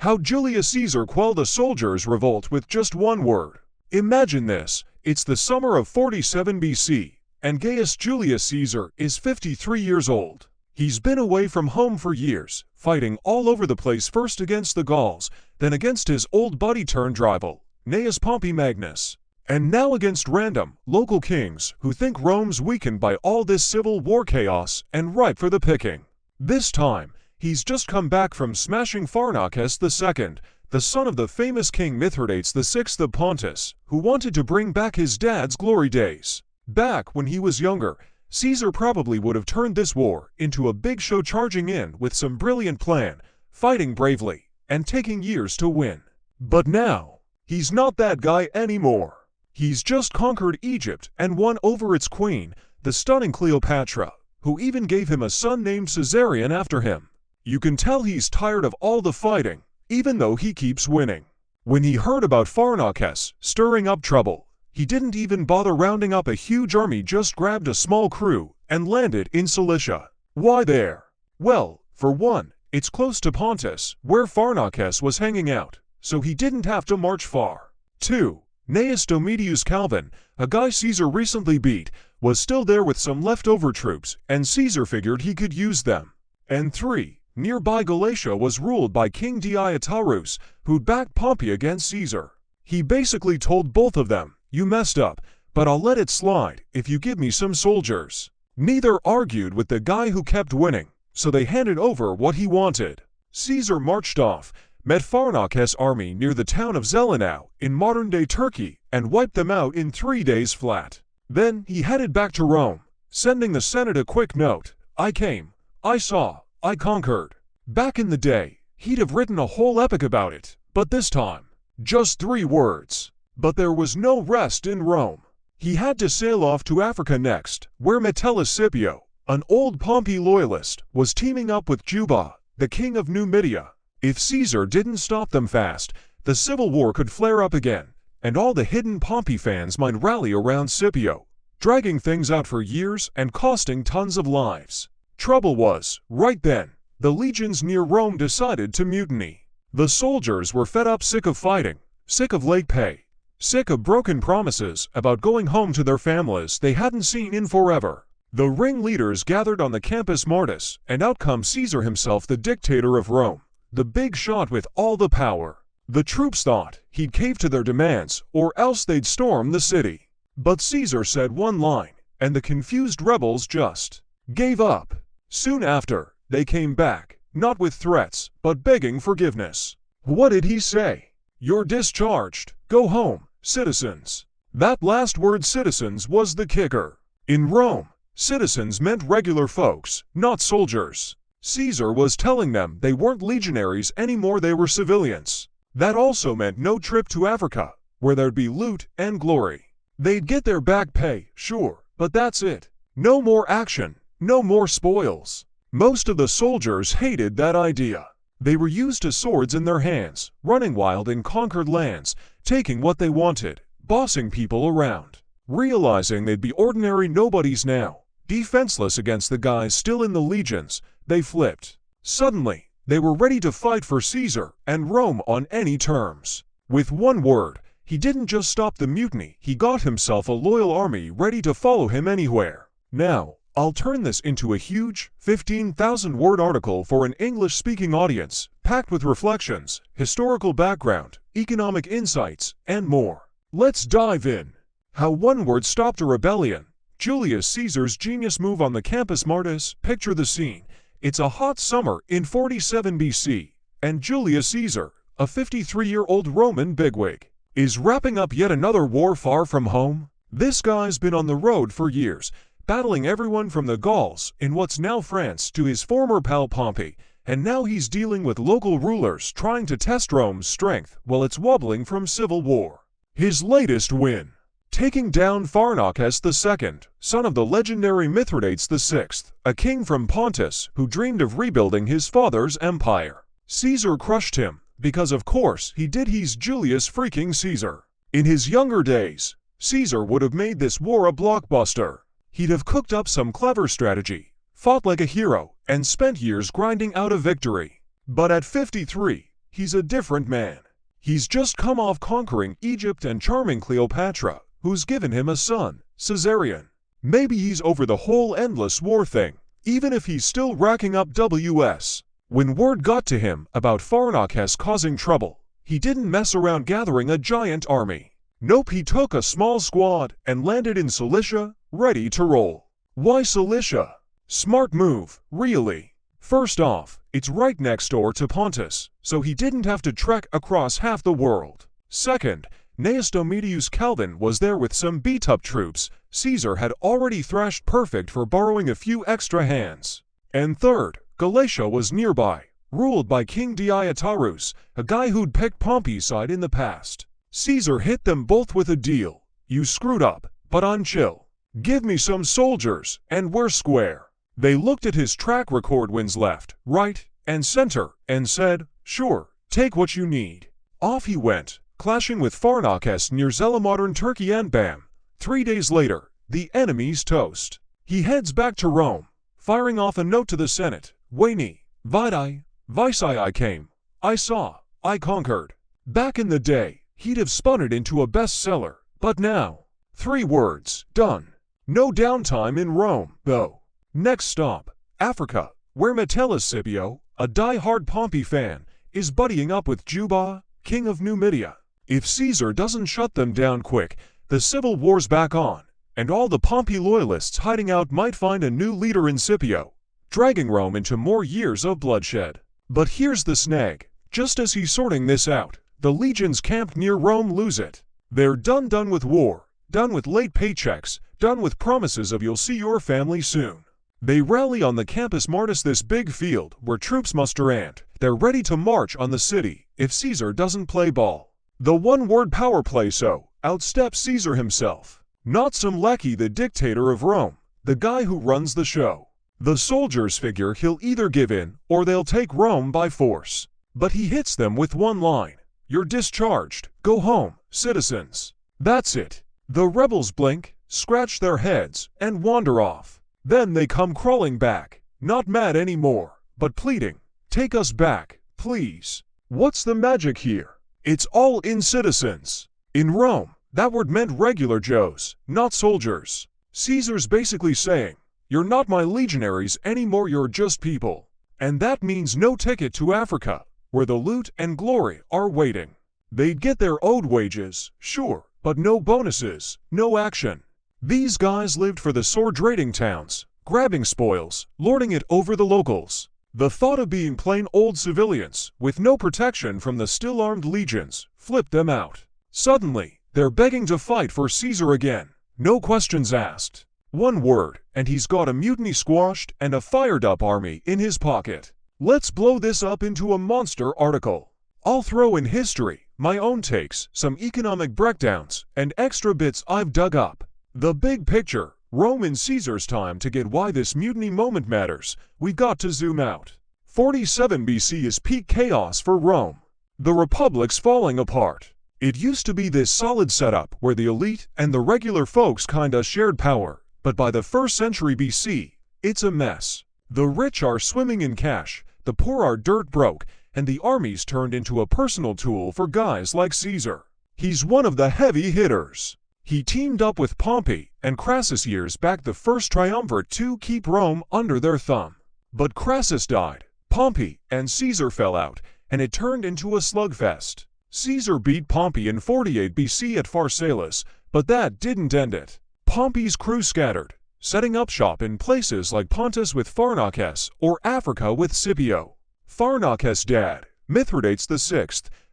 How Julius Caesar quelled a soldier's revolt with just one word. Imagine this, it's the summer of 47 BC, and Gaius Julius Caesar is 53 years old. He's been away from home for years, fighting all over the place, first against the Gauls, then against his old buddy turned rival, Gnaeus Pompey Magnus, and now against random, local kings who think Rome's weakened by all this civil war chaos and ripe for the picking. This time, he's just come back from smashing Pharnaces II, the son of the famous King Mithridates VI of Pontus, who wanted to bring back his dad's glory days. Back when he was younger, Caesar probably would have turned this war into a big show, charging in with some brilliant plan, fighting bravely, and taking years to win. But now, he's not that guy anymore. He's just conquered Egypt and won over its queen, the stunning Cleopatra, who even gave him a son named Caesarion after him. You can tell he's tired of all the fighting, even though he keeps winning. When he heard about Pharnaces stirring up trouble, he didn't even bother rounding up a huge army, just grabbed a small crew and landed in Cilicia. Why there? Well, for one, it's close to Pontus, where Pharnaces was hanging out, so he didn't have to march far. 2. Gnaeus Domitius Calvin, a guy Caesar recently beat, was still there with some leftover troops, and Caesar figured he could use them. And 3. Nearby Galatia was ruled by King Deiotarius, who'd backed Pompey against Caesar. He basically told both of them, "You messed up, but I'll let it slide if you give me some soldiers." Neither argued with the guy who kept winning, so they handed over what he wanted. Caesar marched off, met Pharnaces' army near the town of Zelenau in modern-day Turkey, and wiped them out in 3 days flat. Then he headed back to Rome, sending the Senate a quick note: "I came, I saw, I conquered." Back in the day, he'd have written a whole epic about it, but this time, just 3 words. But there was no rest in Rome. He had to sail off to Africa next, where Metellus Scipio, an old Pompey loyalist, was teaming up with Juba, the king of Numidia. If Caesar didn't stop them fast, the civil war could flare up again, and all the hidden Pompey fans might rally around Scipio, dragging things out for years and costing tons of lives. Trouble was, right then, the legions near Rome decided to mutiny. The soldiers were fed up, sick of fighting, sick of late pay, sick of broken promises about going home to their families they hadn't seen in forever. The ringleaders gathered on the Campus Martis, and out come Caesar himself, the dictator of Rome, the big shot with all the power. The troops thought he'd cave to their demands, or else they'd storm the city. But Caesar said one line, and the confused rebels just gave up. Soon after, they came back, not with threats, but begging forgiveness. What did he say? "You're discharged. Go home, citizens." That last word, citizens, was the kicker. In Rome, citizens meant regular folks, not soldiers. Caesar was telling them they weren't legionaries anymore, they were civilians. That also meant no trip to Africa, where there'd be loot and glory. They'd get their back pay, sure, but that's it. No more action, no more spoils. Most of the soldiers hated that idea. They were used to swords in their hands, running wild in conquered lands, taking what they wanted, bossing people around. Realizing they'd be ordinary nobodies now, defenseless against the guys still in the legions, they flipped. Suddenly, they were ready to fight for Caesar and Rome on any terms. With one word, he didn't just stop the mutiny, he got himself a loyal army ready to follow him anywhere. Now, I'll turn this into a huge, 15,000-word article for an English-speaking audience, packed with reflections, historical background, economic insights, and more. Let's dive in. How one word stopped a rebellion. Julius Caesar's genius move on the Campus Martis. Picture the scene. It's a hot summer in 47 BC, and Julius Caesar, a 53-year-old Roman bigwig, is wrapping up yet another war far from home. This guy's been on the road for years, battling everyone from the Gauls in what's now France to his former pal Pompey, and now he's dealing with local rulers trying to test Rome's strength while it's wobbling from civil war. His latest win: taking down Pharnaces II, son of the legendary Mithridates VI, a king from Pontus who dreamed of rebuilding his father's empire. Caesar crushed him, because of course he did, he's Julius freaking Caesar. In his younger days, Caesar would have made this war a blockbuster. He'd have cooked up some clever strategy, fought like a hero, and spent years grinding out a victory. But at 53, he's a different man. He's just come off conquering Egypt and charming Cleopatra, who's given him a son, Caesarion. Maybe he's over the whole endless war thing, even if he's still racking up Ws. When word got to him about Pharnaces causing trouble, he didn't mess around gathering a giant army. Nope, he took a small squad and landed in Cilicia, ready to roll. Why Cilicia? Smart move, really. First off, it's right next door to Pontus, so he didn't have to trek across half the world. Second, Gnaeus Domitius Calvin was there with some beat-up troops Caesar had already thrashed, perfect for borrowing a few extra hands. And third, Galatia was nearby, ruled by King Deitarus, a guy who'd picked Pompey's side in the past. Caesar hit them both with a deal. You screwed up, but I'm chill. Give me some soldiers, and we're square. They looked at his track record, wins left, right, and center, and said, sure, take what you need. Off he went, clashing with Pharnaces near Zela, modern Turkey, and bam, 3 days later, the enemy's toast. He heads back to Rome, firing off a note to the Senate. Veni, Vidi, Vici, I came, I saw, I conquered. Back in the day, he'd have spun it into a bestseller, but now, 3 words, done. No downtime in Rome, though. Next stop, Africa, where Metellus Scipio, a die-hard Pompey fan, is buddying up with Juba, king of Numidia. If Caesar doesn't shut them down quick, the civil war's back on, and all the Pompey loyalists hiding out might find a new leader in Scipio, dragging Rome into more years of bloodshed. But here's the snag. Just as he's sorting this out, the legions camped near Rome lose it. They're done with war, done with late paychecks, done with promises of you'll see your family soon. They rally on the Campus Martis, this big field where troops muster, and they're ready to march on the city if Caesar doesn't play ball. The one-word power play, so outsteps Caesar himself. Not some lackey, the dictator of Rome, the guy who runs the show. The soldiers figure he'll either give in or they'll take Rome by force. But he hits them with one line. You're discharged. Go home, citizens. That's it. The rebels blink, scratch their heads, and wander off. Then they come crawling back, not mad anymore, but pleading, take us back, please. What's the magic here? It's all in citizens. In Rome, that word meant regular Joes, not soldiers. Caesar's basically saying, you're not my legionaries anymore, you're just people. And that means no ticket to Africa, where the loot and glory are waiting. They'd get their owed wages, sure, but no bonuses, no action. These guys lived for the sword-raiding towns, grabbing spoils, lording it over the locals. The thought of being plain old civilians, with no protection from the still-armed legions, flipped them out. Suddenly, they're begging to fight for Caesar again. No questions asked. One word, and he's got a mutiny squashed and a fired-up army in his pocket. Let's blow this up into a monster article. I'll throw in history, my own takes, some economic breakdowns, and extra bits I've dug up. The big picture, Rome in Caesar's time. To get why this mutiny moment matters, we've got to zoom out. 47 BC is peak chaos for Rome. The republic's falling apart. It used to be this solid setup where the elite and the regular folks kinda shared power, but by the 1st century BC, it's a mess. The rich are swimming in cash, the poor are dirt broke, and the army's turned into a personal tool for guys like Caesar. He's one of the heavy hitters. He teamed up with Pompey and Crassus years back, the first triumvirate, to keep Rome under their thumb. But Crassus died, Pompey and Caesar fell out, and it turned into a slugfest. Caesar beat Pompey in 48 BC at Pharsalus, but that didn't end it. Pompey's crew scattered, setting up shop in places like Pontus with Pharnaces or Africa with Scipio. Pharnaces' dad, Mithridates VI,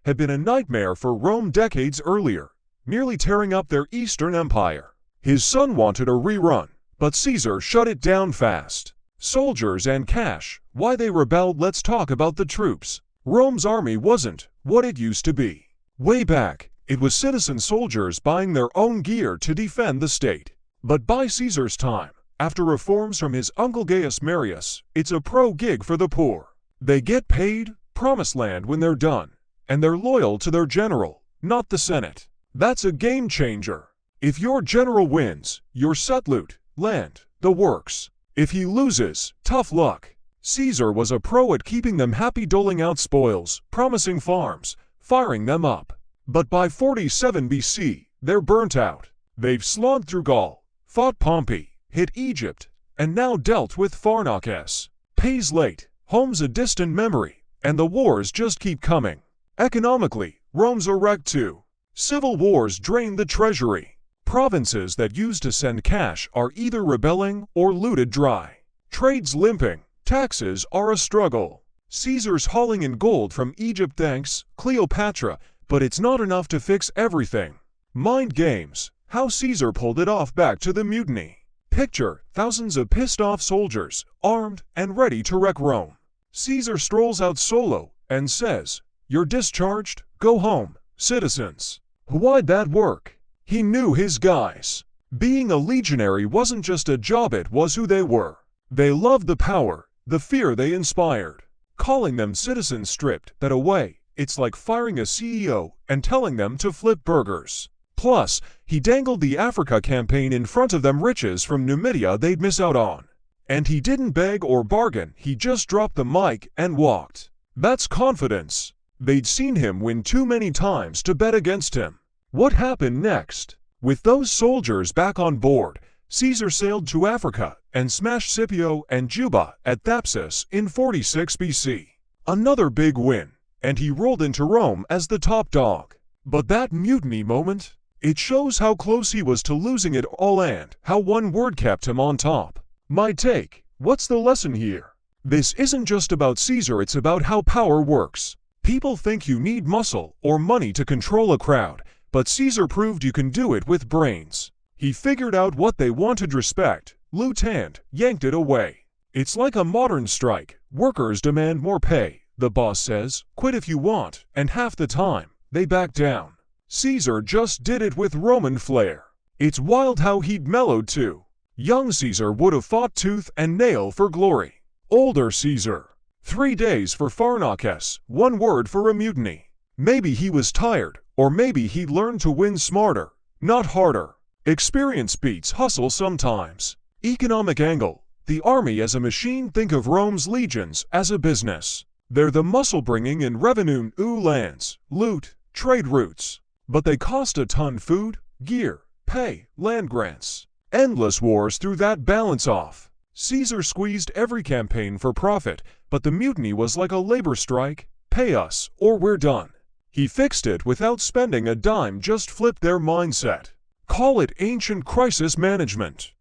had been a nightmare for Rome decades earlier, nearly tearing up their eastern empire. His son wanted a rerun, but Caesar shut it down fast. Soldiers and cash, why they rebelled? Let's talk about the troops. Rome's army wasn't what it used to be. Way back, it was citizen soldiers buying their own gear to defend the state. But by Caesar's time, after reforms from his uncle Gaius Marius, it's a pro gig for the poor. They get paid, promised land when they're done, and they're loyal to their general, not the Senate. That's a game changer. If your general wins, you're set loot, land, the works. If he loses, tough luck. Caesar was a pro at keeping them happy, doling out spoils, promising farms, firing them up. But by 47 BC, they're burnt out. They've slogged through Gaul, fought Pompey, hit Egypt, and now dealt with Pharnaces. Pays late, home's a distant memory, and the wars just keep coming. Economically, Rome's a wreck too. Civil wars drain the treasury. Provinces that used to send cash are either rebelling or looted dry. Trade's limping, taxes are a struggle. Caesar's hauling in gold from Egypt thanks Cleopatra, but it's not enough to fix everything. Mind games, how Caesar pulled it off back to the mutiny. Picture thousands of pissed-off soldiers, armed and ready to wreck Rome. Caesar strolls out solo and says, "You're discharged, go home, citizens." Why'd that work? He knew his guys. Being a legionary wasn't just a job, it was who they were. They loved the power, the fear they inspired. Calling them citizens stripped that away. It's like firing a CEO and telling them to flip burgers. Plus, he dangled the Africa campaign in front of them, riches from Numidia they'd miss out on. And he didn't beg or bargain, he just dropped the mic and walked. That's confidence. They'd seen him win too many times to bet against him. What happened next? With those soldiers back on board, Caesar sailed to Africa and smashed Scipio and Juba at Thapsus in 46 BC. Another big win, and he rolled into Rome as the top dog. But that mutiny moment? It shows how close he was to losing it all and how one word kept him on top. My take, what's the lesson here? This isn't just about Caesar, it's about how power works. People think you need muscle or money to control a crowd, but Caesar proved you can do it with brains. He figured out what they wanted: respect, loot, and yanked it away. It's like a modern strike. Workers demand more pay. The boss says, "Quit if you want," and half the time, they back down. Caesar just did it with Roman flair. It's wild how he'd mellowed too. Young Caesar would have fought tooth and nail for glory. Older Caesar, 3 days for Pharnaces, 1 word for a mutiny. Maybe he was tired, or maybe he'd learned to win smarter, not harder. Experience beats hustle sometimes. Economic angle, the army as a machine. Think of Rome's legions as a business. They're the muscle bringing in revenue, lands, loot, trade routes. But they cost a ton: food, gear, pay, land grants. Endless wars threw that balance off. Caesar squeezed every campaign for profit, but the mutiny was like a labor strike: pay us or we're done. He fixed it without spending a dime, just flipped their mindset. Call it ancient crisis management.